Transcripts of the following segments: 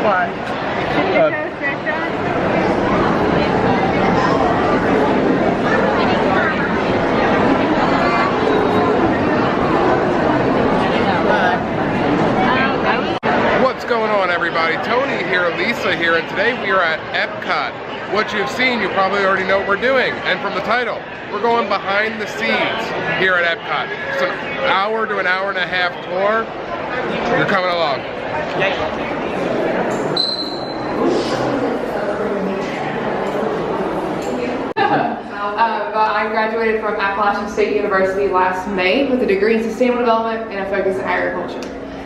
What? What's going on, everybody? Tony here, Lisa here, and today we are at Epcot. What you've seen, you probably already know what we're doing, and from the title, we're going behind the scenes here at Epcot. It's an hour to an hour and a half tour. You're coming along. I graduated from Appalachian State University last May with a degree in sustainable development and a focus in agriculture.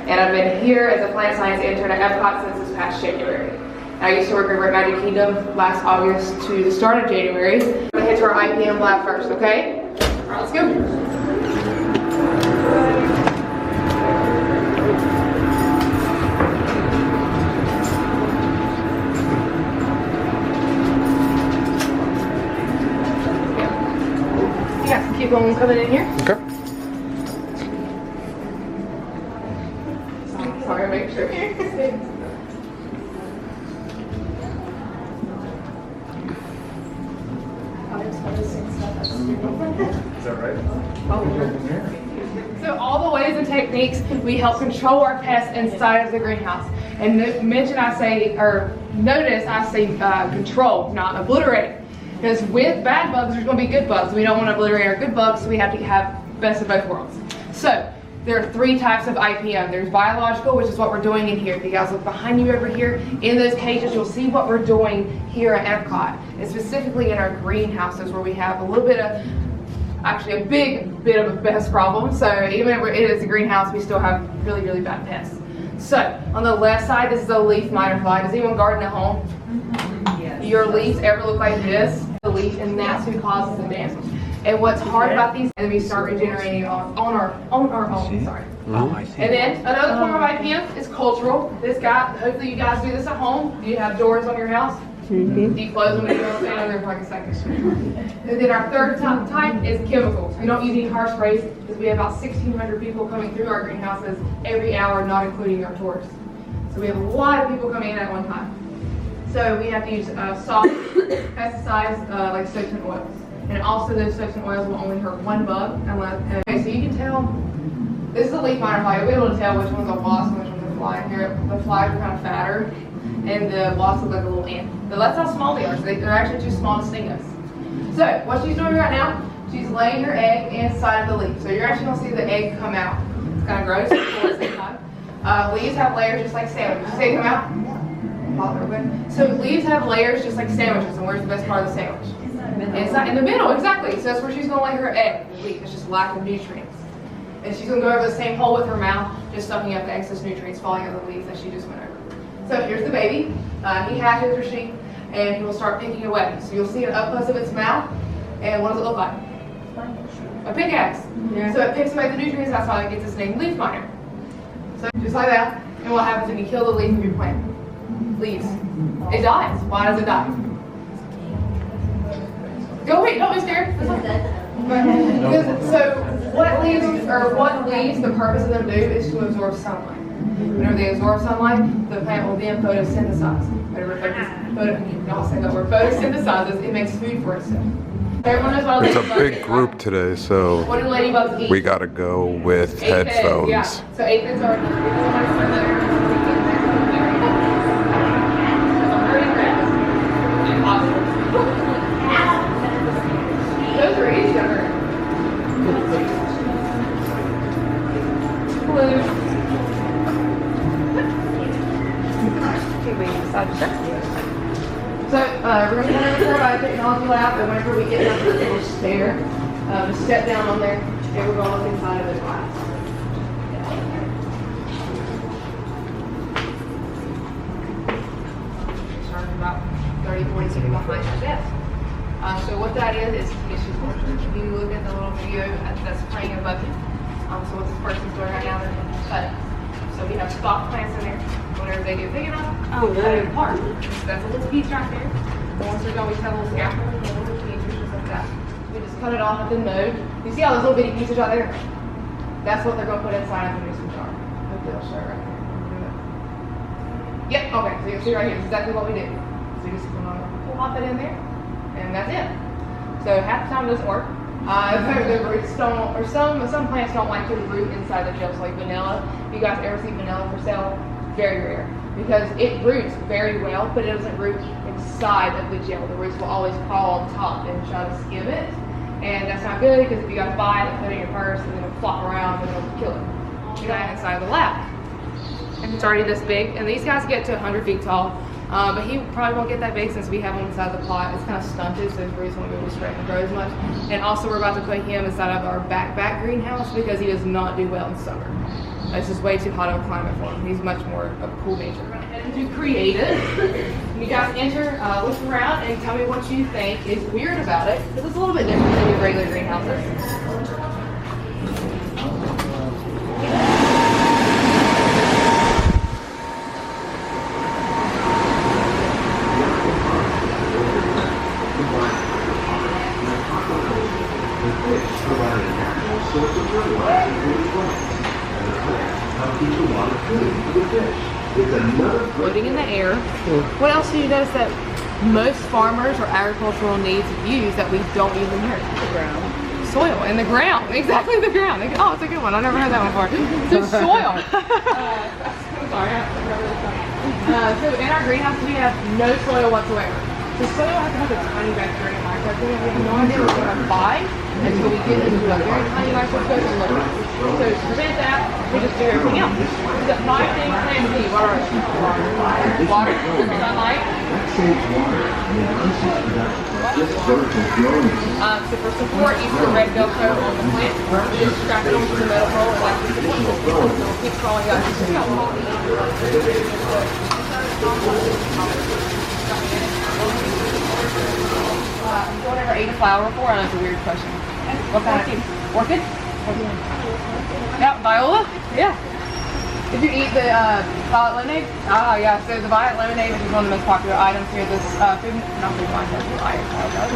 And I've been here as a plant science intern at Epcot since this past January. I used to work over at Magic Kingdom last August to the start of January. We're gonna head to our IPM lab first, okay? All right, let's go. Yeah, keep on coming in here. Okay. Sorry, make sure. Is that right? So all the ways and techniques we help control our pests inside of the greenhouse. And notice I say control, not obliterate. Because with bad bugs, there's going to be good bugs. We don't want to obliterate our good bugs, so we have to have best of both worlds. So there are three types of IPM. There's biological, which is what we're doing in here. If you guys look behind you over here, in those cages, you'll see what we're doing here at Epcot. And specifically in our greenhouses where we have a little bit of, actually a big bit of a pest problem. So even if it is a greenhouse, we still have really, really bad pests. So on the left side, this is a leaf miner fly. Does anyone garden at home? Yes. Your leaves ever look like this? The leaf, and that's who causes the damage. And what's hard about these is we start regenerating on our own. Sorry. And then another form of IPM is cultural. This guy, hopefully you guys do this at home. Do you have doors on your house? Do you close them and you don't stay on there for like a second? And then our third type is chemicals. We don't use any harsh sprays because we have about 1,600 people coming through our greenhouses every hour, not including our tourists. So we have a lot of people coming in at one time. So we have to use soft pesticides like soaps and oils. And also those soaps and oils will only hurt one bug. Okay, so you can tell, this is a leaf miner fly. You'll be able to tell which one's a wasp and which one's a fly. Here, the flies are kind of fatter, and the wasps look like a little ant. But that's how small they are. So they're actually too small to sting us. So what she's doing right now, she's laying her egg inside of the leaf. So you're actually going to see the egg come out. It's kind of gross. Leaves have layers just like sandwiches. You see it come out? So leaves have layers just like sandwiches. And where's the best part of the sandwich? It's not in the middle, exactly. So that's where she's going to lay her egg. It's just lack of nutrients. And she's going to go over the same hole with her mouth, just sucking up the excess nutrients falling out of the leaves that she just went over. So here's the baby. He hatches or she, and he will start picking away. So you'll see an up close of its mouth, and what does it look like? A pickaxe. Yeah. So it picks away the nutrients. That's how it gets its name, leaf miner. So just like that. And what happens when you kill the leaf of your plant? Leaves. It dies. Why does it die? Go wait, don't be scared. So what leaves, the purpose of them do is to absorb sunlight. Whenever they absorb sunlight, the plant will then photosynthesize. Photosynthesizes, it makes food for itself. Everyone knows what it's a big group today, so what do ladybugs eat? We gotta go with headphones. Yeah. So aphids are those are each other. So we're going to enter the biotechnology lab, and whenever we get down to this little stair, just step down on there, and we're going to look inside of the glass. Starting about 30, 40 feet behind your desk. So what that is tissue culture. If you look at the little video that's playing above you, so what this person's doing right now, they're cutting. So we have stock plants in there. Whenever they get big enough, we cut it apart. That's a little piece right there. The ones that always have a little scaffold and little pieces just like that. We just cut it off at the node. You see all those little bitty pieces right there? That's what they're going to put inside of the mason jar. Hopefully I'll show right here. Yep, okay, so you can see right here, it's exactly what we did. So you just plop it in there, and that's it. So half the time it doesn't work. The roots don't, or some plants don't like to root inside the gels, like vanilla. If you guys ever see vanilla for sale, very rare. Because it roots very well, but it doesn't root inside of the gel. The roots will always crawl on top and try to skim it. And that's not good, because if you guys buy it and put it in your purse, and then it'll flop around and it'll kill it. You got it inside of the lab. And it's already this big, and these guys get to 100 feet tall. But he probably won't get that big since we have him inside the plot. It's kind of stunted, so his roots won't be able to spread and grow as much. And also we're about to put him inside of our back greenhouse because he does not do well in summer. It's just way too hot of a climate for him. He's much more of a cool nature. We're gonna head into creative. You guys enter, look around, and tell me what you think is weird about it, because it's a little bit different than your regular greenhouses. Floating in the air. What else do you notice that most farmers or agricultural needs use that we don't use in here? The ground. Soil and the ground. Exactly, the ground. Oh, it's a good one. I've never heard that one before. So soil. Sorry. So in our greenhouse we have no soil whatsoever. The soil has to have a tiny bacteria microscope. We have no idea what we're going to find until we get into a very tiny microscope and look at it. So to prevent that, we just do everything else. We've got 5 things planned to do. What are they? Water, sunlight. So for support, use the red Velcro on the plant. We just strap it onto the metal pole and like this. So it'll keep crawling up. What ever ate a flower before? I know it's a weird question. What kind of orchid? Yeah, viola? Yeah. Did you eat the violet lemonade? Ah, yeah. So the violet lemonade, which is one of the most popular items here, this not food wine festival,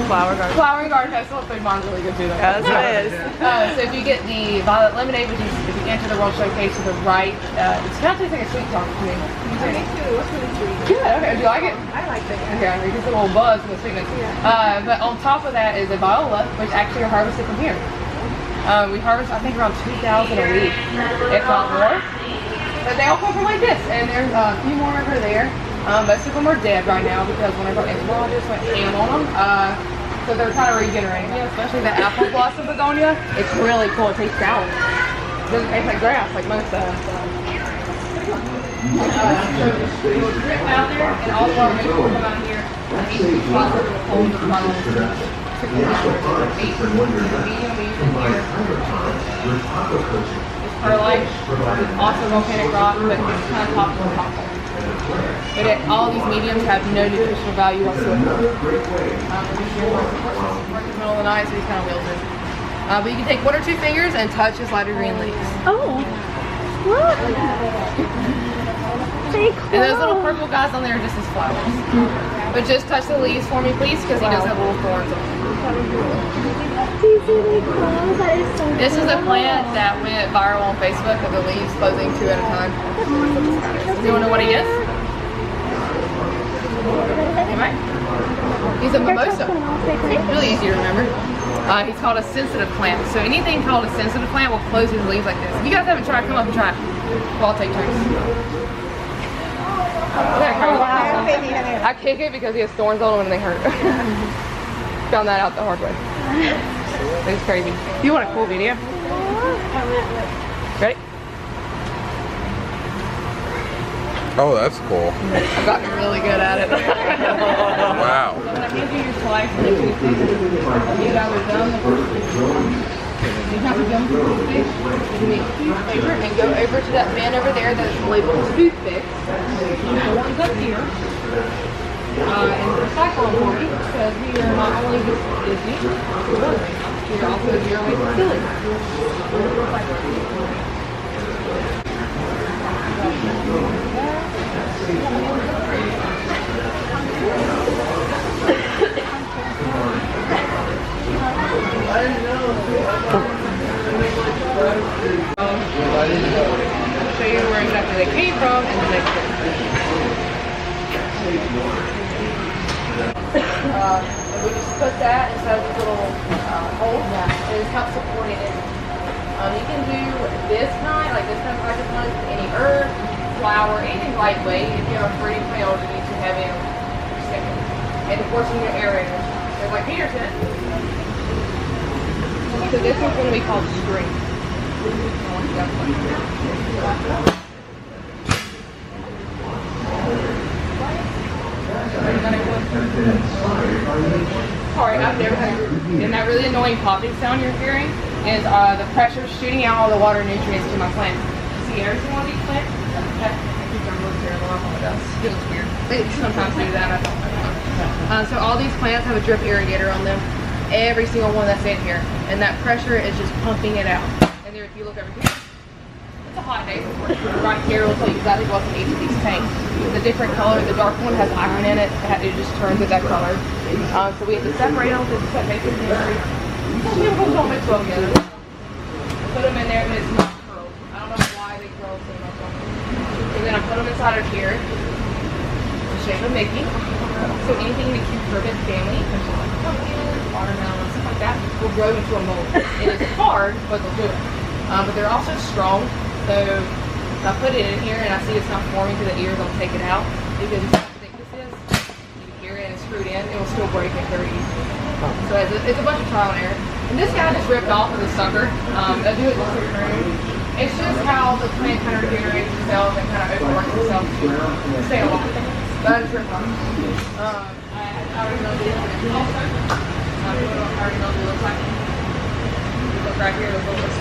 Flower and Garden Festival. Food wine's really good too, though. Yeah, that's what it is. So if you get the violet lemonade, which is if you enter the World Showcase to the right, it's kind of tastes like a sweet tart to me. I do too. It's really sweet. Good. Okay. Do you like it? I like it. Okay. You get a little buzz from the sweetness. Yeah. But on top of that is a viola, which actually are harvested from here. We harvest, I think, around 2,000 a week, if not more. But they all come from like this, and there's a few more over there. Most of them are dead right now because one of our entomologists went ham on them. So they're kind of regenerating. Yeah, especially the apple blossom begonia. It's really cool. It tastes sour. It doesn't taste like grass like most of them. So we'll drip out there, and all of our roots will come out here. And each spot will hold the funnel. Perlite, also volcanic rock, but it's kind of top of top. But all of these mediums have no nutritional value whatsoever. We're just here working in the middle of the night, so he's kind of wheels in. But you can take 1 or 2 fingers and touch his lighter green leaves. Oh, look! Pretty cool. And those little purple guys on there are just his flowers. But just touch the leaves for me, please, because he does have little thorns on them. This is a plant that went viral on Facebook of the leaves closing 2 at a time. Do you want to know what he is? Anyway, he's a mimosa. Really easy to remember. He's called a sensitive plant. So anything called a sensitive plant will close his leaves like this. If you guys haven't tried, come up and try it. Well, I'll take turns. I kick it because he has thorns on him and they hurt. Found that out the hard way. It's crazy. You want a cool video? Ready? Oh, that's cool. I've gotten really good at it. Wow. When I hand you your slice, you guys are done. You have to jump to the fish, you make a huge paper, and go over to that bin over there that's labeled toothpicks. The ones up here. And recycle them for me, because we are not only just Disney, we are also a zero waste facility. I'll show you where exactly they came from in the next one. And we just put that inside of these little holes, and it helps support it in. You can do this kind, like this kind of hydroponics with any herb, flower, anything lightweight. If you have a fruity plant or you need to have it second. And of course you need an aerator. So like Peter said. So this one's going to be called string. Sorry, I've never had and that really annoying popping sound you're hearing is the pressure shooting out all the water nutrients to my plants. See every single one of these plants? Okay. It looks weird. They sometimes do that. I don't know. So all these plants have a drip irrigator on them. Every single one that's in here, and that pressure is just pumping it out. And there, if you look over here, it's a hot day. Right here will tell you exactly what's in each of these tanks. The different color, the dark one has iron in it. It just turns it that color. So we have to separate them because it's basic chemistry. Some people don't mix well together. Put them in there, and it's not curled. I don't know why they curl so much on them. And then I put them inside of here, the shape of Mickey. So anything in the cucurbit family, like pumpkin, watermelon, stuff like that, will grow into a mold. It is hard, but they'll do it. But they're also strong. So if I put it in here and I see it's not forming to the ears, I'll take it out because how thick this is. You can hear it and screwed in, it will still break it very easily. So it's a bunch of trial and error. And this guy just ripped off with a sucker. I do it just for training. It's just how the plant kind of regenerates itself and kind of overworks itself to stay alive. That is ripped off. I already know this also. I already know what it looks like. Look right here, look at this.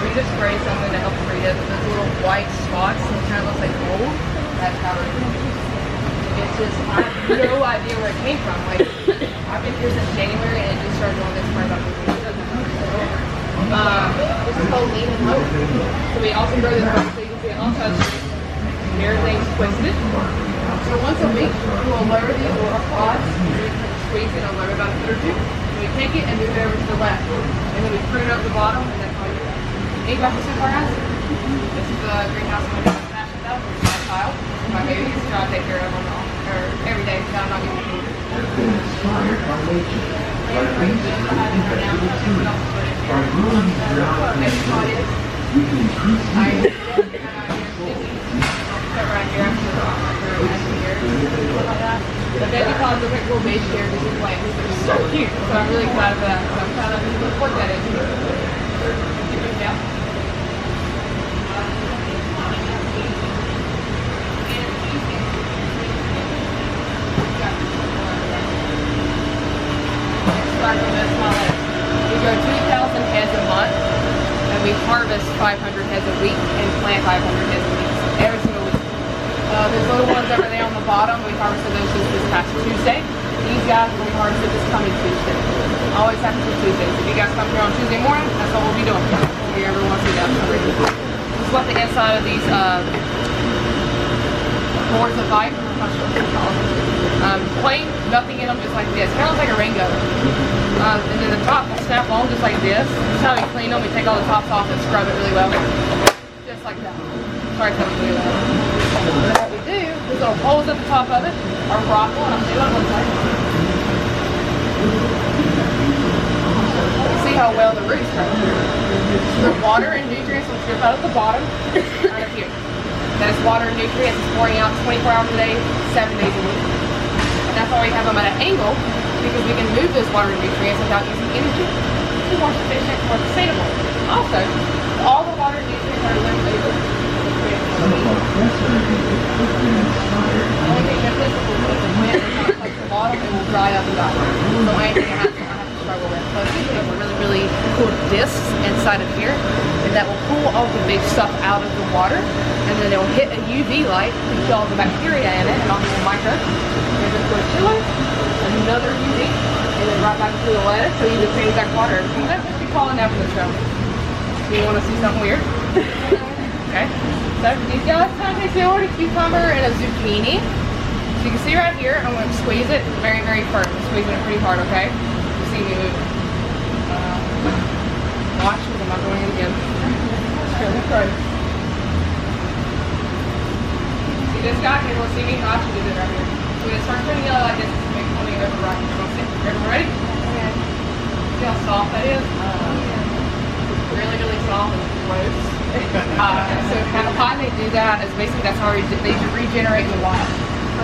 We just spray something to help treat it. Those little white spots, it kind of looks like mold. That's how it is. It's just, I have no idea where it came from. Like, I've been here since January and it just started doing this for about 2 weeks. This is called lean and low. So we also grow this one, so you can see it also has everything's twisted. So once a week, we will lower these little pods, squeeze it, and lower about a foot or two. And we take it and move it over to the left. And then we prune up the bottom, and that's all you do. Any questions so far, guys? This is the greenhouse I'm going to smash it up. It's my child. My babies, so I take care of them all, or every day, so I'm not giving food. The baby pods look like little baby chairs in the plants. They're so cute. So I'm really excited for that. So I'm kind of work that into it. Yeah. We grow 2,000 heads a month, and we harvest 500 heads a week and plant 500 heads a week, every single week. There's little ones over there on the bottom. We harvested those just this past Tuesday. These guys will be harvested this coming Tuesday. Always happens on Tuesdays. If you guys come here on Tuesday morning, that's what we'll be doing. If you ever want to see that, this is what the inside of these boards look like. I'm not sure what they're called. Plain, nothing in them, just like this. Kind of looks like a rainbow. And then the top will snap on just like this. This is how we clean them. We take all the tops off and scrub it really well. Just like that. Sorry, that was really loud. And what we do, there's little holes at the top of it, our broccoli, and I'll show you what it looks like. You see how well the roots grow. The water and nutrients will drip out of the bottom, right up here. That is water and nutrients is pouring out 24 hours a day, 7 days a week. And that's why we have them at an angle, because we can move those water and nutrients without using energy. It's more efficient, more sustainable. Also, all the water and nutrients are left over. The only thing that this will do is when it touches the bottom, it will dry up and die. So anything I have to struggle with. So we have really cool discs inside of here, and that will pull all the big stuff out of the water, and then it will hit a UV light and kill all the bacteria in it and all the microbes. And then put a chiller, another UV, and then right back to the lettuce, so you use the same exact water. And that's what you're calling out for the show. You want to see something weird? Okay. So these guys kind of taste similar to cucumber and a zucchini. So you can see right here, I'm going to squeeze it very, very firm. I'm squeezing it pretty hard, okay? You see me move. Watch, because I'm not going in again. Just really close. See this guy? Can you see me? Watch, you did it right here. when it starts turning yellow like this, it's make something over right. Everyone ready? Okay. See how soft that is? Really, really soft and gross. So kind of why they do that is basically that's how they regenerate in the wild.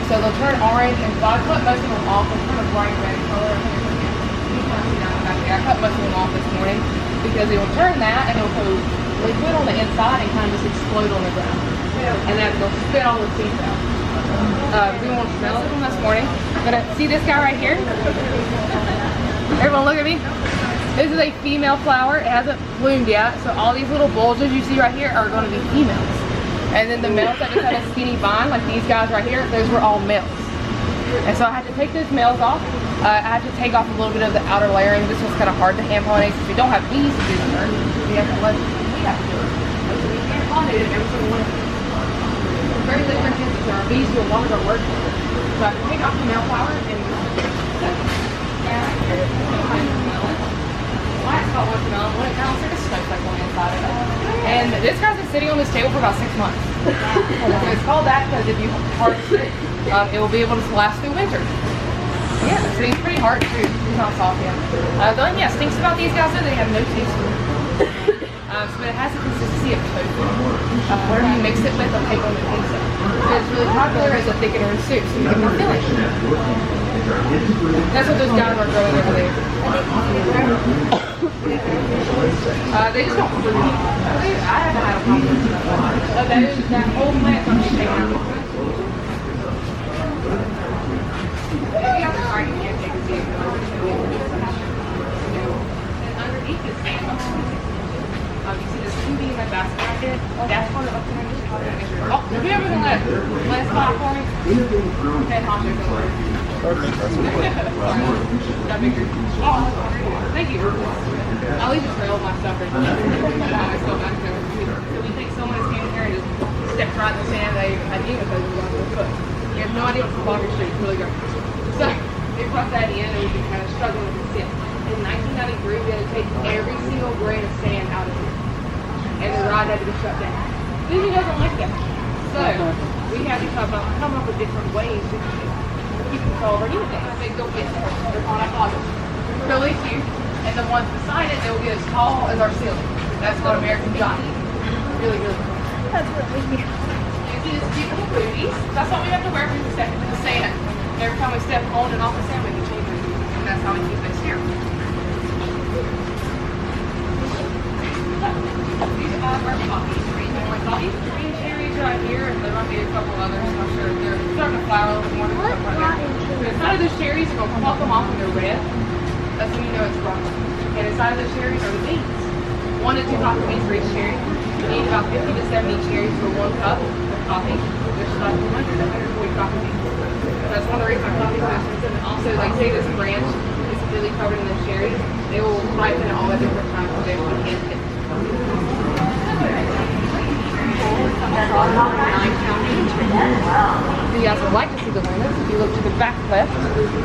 So they'll turn orange, and I cut most of them off. They're kind of bright red color. I cut most of them off this morning because it will turn that and it'll go liquid on the inside and kind of just explode on the ground. And then they'll spit all the seeds out. We won't smell them this morning. But see this guy right here? Everyone look at me. This is a female flower. It hasn't bloomed yet. So all these little bulges you see right here are going to be females. And then the males that just had a skinny vine, like these guys right here, those were all males. And so I had to take those males off. I had to take off a little bit of the outer layering. This was kind of hard to hand pollinate since we don't have bees to do the work. We have to let we have to do it. So we hand pollinate it every single one. Very different chances there are bees do a lot of our work. So I can take off the male flower and why it's called watermelon. When it counts, there's snowflake on the inside of it. And this guy's been sitting on this table for about 6 months. So it's called that because if you harvest it, it will be able to last through winter. Yeah, so he's pretty hard too. He's not soft yet. The only thing that stinks about these guys though, they have no taste. But it has the consistency of tofu. Whatever you mix it with, they'll take on the taste of it. So it's really popular as a thickener in soup, so you get more filling. That's what those guys are growing over there. They just don't fruit. I haven't had a problem with that whole plant from being taken out. If you have the heart, you can't take a seed. And underneath this stand, you see this 2D in my basket right there? That's one of the Oh, if you ever gonna let it spot for me? Okay, Honcho, go for it. Perfect. That's That bigger. Oh, thank you. I'll leave a trail of my stuff right there. So we think someone is standing here and just stepped right in the sand. They had even because it was on their foot. You have no idea what's the Bogger Street. It's really good. So they brought that in and we've been kind of struggling with the sand. In 1993, we had to take every single grain of sand out of here. And the ride had to be shut down. Disney doesn't like that. So we had to come up with different ways to keep control of our unit days. They go get they're on our closets. Really cute. And the ones beside it, they will get as tall as our ceiling. That's what American Giant. Really good. That's really cute. You see these cute little booties. That's what we have to wear when we step into the sand. Every time we step on and off the sand, we can change it. And that's how we keep this here. These are our coffee trees. And like coffee green cherries right here, and there might be a couple others. I'm not sure. They're starting to flower a little more. So inside of those cherries, we're going to pluck them off when they're red. That's when you know it's rough. And inside of those cherries are the beans. 1 to 2 coffee beans for each cherry. You need about 50 to 70 cherries for 1 cup of coffee, which is about 200 to 140 coffee beans. That's one of the reasons our coffee is expensive. And also, like say this branch is really covered in the cherries, they will ripen at all at different times so they will can't get. If you guys would like to see the lemons, if you look to the back left,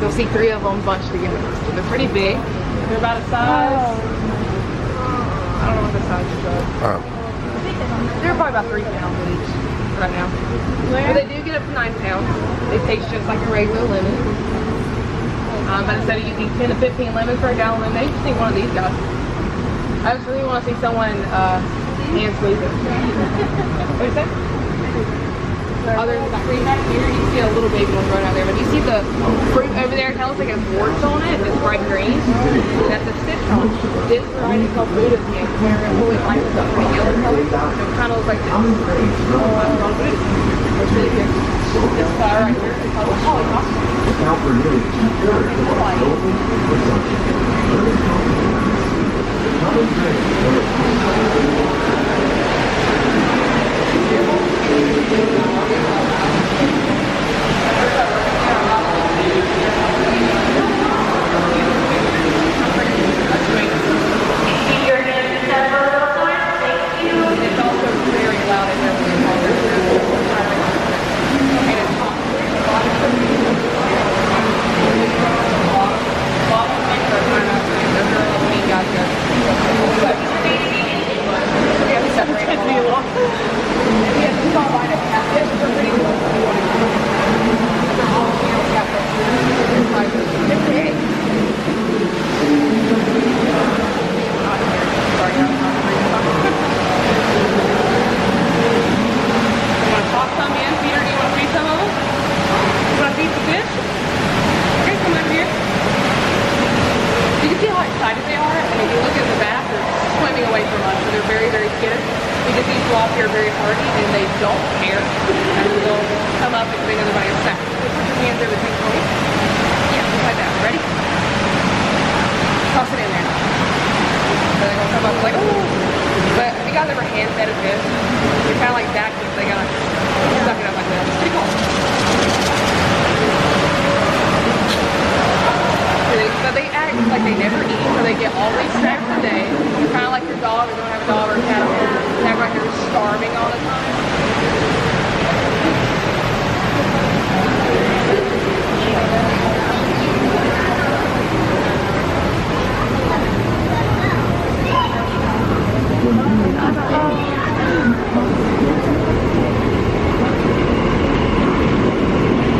you'll see 3 of them bunched together. So they're pretty big. They're about a size. I don't know what the size is. They're probably about 3 pounds each right now. But they do get up to 9 pounds. They taste just like a regular lemon. But instead of using 10 to 15 lemons for a gallon of lemonade, you see one of these guys. I just really want to see someone hand squeeze it. What do you say? Other than that tree back here, you see a little baby one growing out there, but you see the fruit over there, it kind of looks like it has warts on it. It's bright green. That's a citron. This variety is called Buddha's Name. Where it always likes the pretty yellow color. So it kind of looks like this. It's really good. This flower right here is called a hollyhock. are very hardy and they don't care. And they'll come up and make everybody upset. So put your hands over the thing for me. Yeah, just like that. Ready? Toss it in there. So they're gonna come up like, oh. But if you guys ever hand fed a fish, they're kind of like that because they gotta suck it up like that. It's pretty cool. But they act like they never eat, so they get all these snacks a day. They're kind of like your dog, or don't have a dog or a cat at home. They act like they're starving all the time.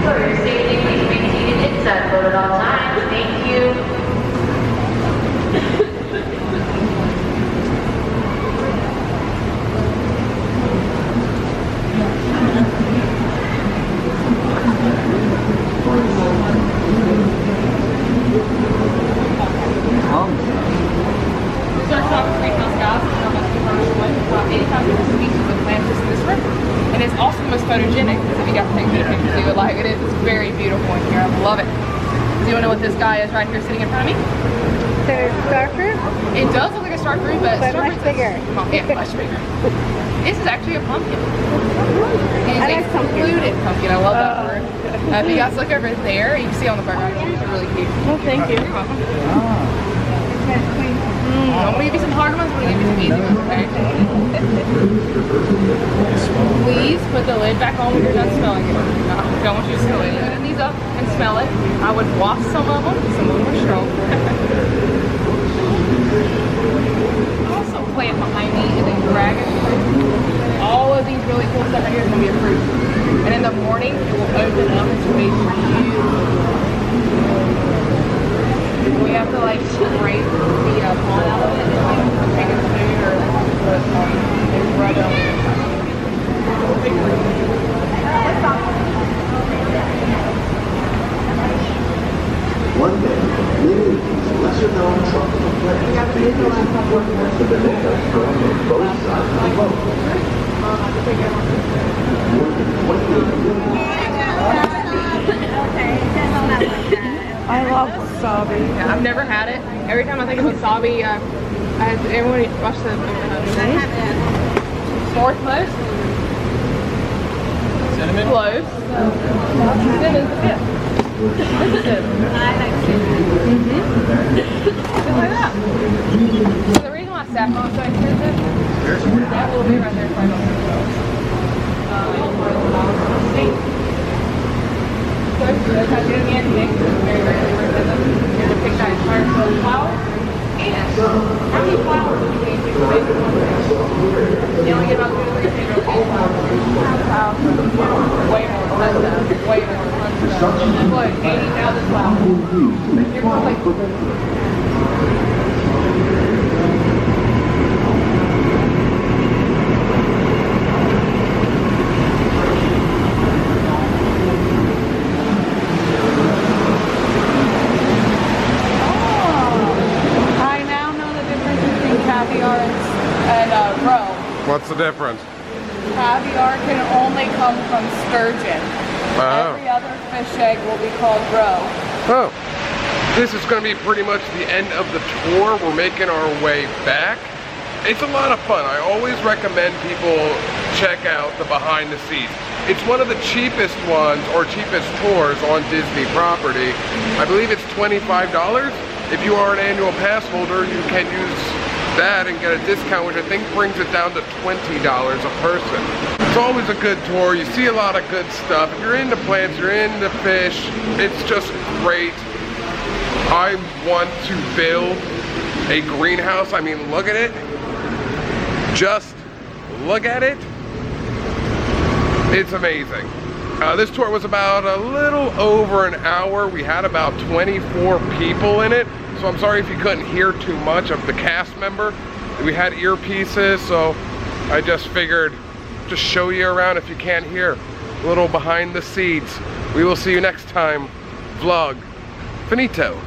For your safety, please be seated inside boat at all times. Thank you. Starts off with greenhouse gas, and how much commercial one. About 85 different species of plants just in this room. And it's also the most photogenic, because if you got to take good pictures, you would like it. It's very beautiful in here. I love it. Do you want to know what this guy is right here sitting in front of me? The star fruit? It does look like a star fruit, but star much fruit's bigger. Yeah, much bigger. This is actually a pumpkin. It's I like a pumpkin. fluted pumpkin. I love that word. If you guys look over there, you can see on the background, it's really cute. Oh, thank you. You're welcome. I'm gonna give you some hard ones, I'm gonna give you some easy ones, okay? Please put the lid back on when you're done smelling it. I don't want you to smell it. Open these up and smell it. I would wash some of them are strong. Also plant behind me is a dragon fruit. All of these really cool stuff right here is gonna be a fruit. And in the morning, it will open up into a beautiful. We have to like scrape the pod out of it and like take a spoon or and rub it on. One day, many of these lesser-known tropical plants began to work the bananas growing on both sides of the boat. More than 28 I love wasabi. Yeah, I've never had it. Every time I think of wasabi, I had everyone watch the fourth most. Cinnamon cloves. Cinnamon's the fifth. This is it. I like cinnamon. Just like that. So the reason why saffron is so expensive, that little bit right there is probably so that's how you get mix. Very rarely work with them. You're going to pick that entire flour. And how many flowers do you need to make one thing? You only get about 2 to 3 tablespoons of flour. Way more, less than, way more, tons of stuff. That's like 80,000 flowers. You're probably What's the difference? caviar can only come from sturgeon. Oh. Every other fish egg will be called roe. Oh. This is going to be pretty much the end of the tour. We're making our way back. It's a lot of fun. I always recommend people check out the behind the scenes. It's one of the cheapest ones or cheapest tours on Disney property. I believe it's $25. If you are an annual pass holder, you can use that and get a discount, which I think brings it down to $20 a person. It's always a good tour. You see a lot of good stuff. If you're into plants, you're into fish, it's just great. I want to build a greenhouse. I mean, look at it. Just look at it. It's amazing. This tour was about a little over an hour. We had about 24 people in it. So I'm sorry if you couldn't hear too much of the cast member. We had earpieces, so I just figured just show you around if you can't hear. A little behind the scenes. We will see you next time. Vlog finito.